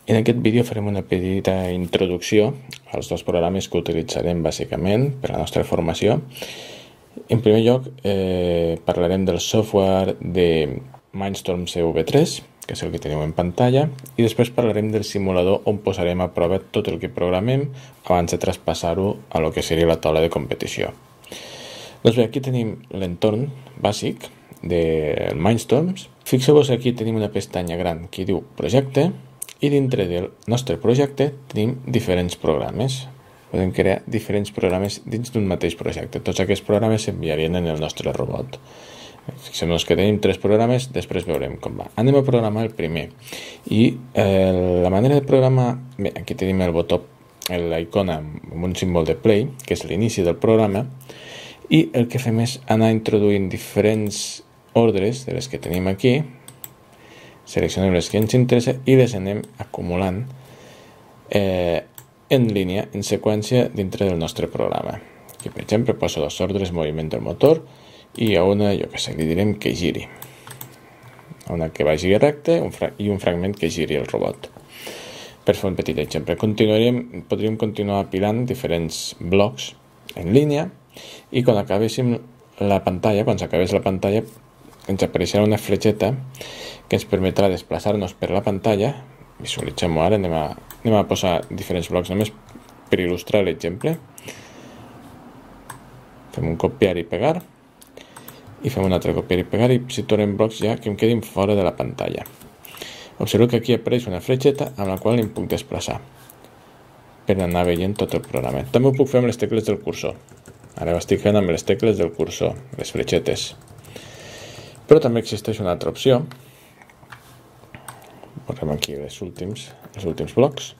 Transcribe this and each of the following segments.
En aquest vídeo farem una petita introducció als dos programes que utilitzarem bàsicament per a la nostra formació. En primer lloc, parlarem del software de Mindstorm CV3, que és el que teniu en pantalla, i després parlarem del simulador on posarem a prova tot el que programem abans de traspassar-ho a lo que seria la taula de competició. Doncs bé, aquí tenim l'entorn bàsic del Mindstorm. Fixeu-vos, aquí tenim una pestanya gran que diu projecte, i dintre del nostre projecte tenim diferents programes. Podem crear diferents programes dins d'un mateix projecte. Tots aquests programes s'enviarien en el nostre robot. Fixem-nos que tenim 3 programes, després veurem com va. Anem a programar el primer. I la manera de programar... Bé, aquí tenim el botó, la icona amb un símbol de play, que és l'inici del programa, i el que fem és anar introduint diferents ordres de les que tenim aquí. Seleccionem les que ens interessa i les anem acumulant en línia, en seqüència, dintre del nostre programa. Aquí, per exemple, poso 2 ordres moviment del motor i a una, jo que sé, li direm que giri. Una que vagi recte i un fragment que giri el robot. Per fer un petit exemple, podríem continuar apilant diferents blocs en línia i quan acabéssim la pantalla, quan s'acabés la pantalla, ens apareixerà una fletxeta que ens permetrà desplaçar-nos per la pantalla. Visualitzem-ho ara, anem a posar diferents blocs només per il·lustrar l'exemple. Fem un copiar i pegar i fem un altre copiar i pegar i situarem blocs ja que em quedin fora de la pantalla. Observeu que aquí apareix una fletxeta amb la qual em puc desplaçar per anar veient tot el programa. També ho puc fer amb les tecles del cursor. Ara ho estic fent amb les tecles del cursor, les fletxetes. Però també existeix una altra opció. Posem aquí els últims blocs.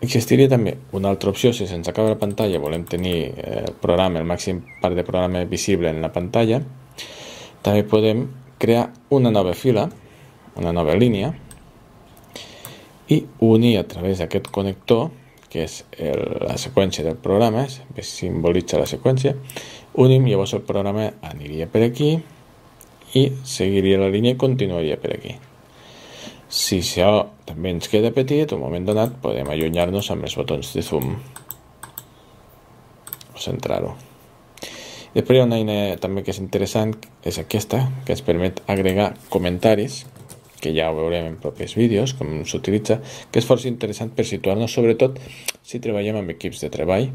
Existiria també una altra opció si se'ns acaba la pantalla i volem tenir el programa, el màxim part de programa visible en la pantalla. També podem crear una nova fila, una nova línia, i unir a través d'aquest connector, que és la seqüència del programa, que simbolitza la seqüència, unim, llavors el programa aniria per aquí i seguiria la línia i continuaria per aquí. Si això també ens queda petit, un moment donat podem allunyar-nos amb els botons de zoom o centrar-ho. Després hi ha una eina també que és interessant, és aquesta, que ens permet agregar comentaris, que ja ho veurem en propis vídeos, com s'utilitza, que és força interessant per situar-nos, sobretot si treballem amb equips de treball,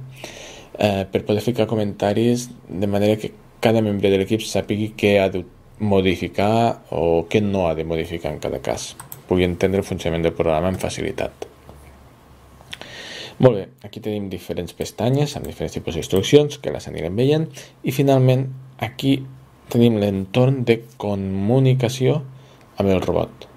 per poder ficar comentaris de manera que cada membre de l'equip sàpigui què ha de modificar o què no ha de modificar en cada cas. Pugui entendre el funcionament del programa amb facilitat. Molt bé, aquí tenim diferents pestanyes amb diferents tipus d'instruccions que les anirem veient i finalment aquí tenim l'entorn de comunicació amb el robot.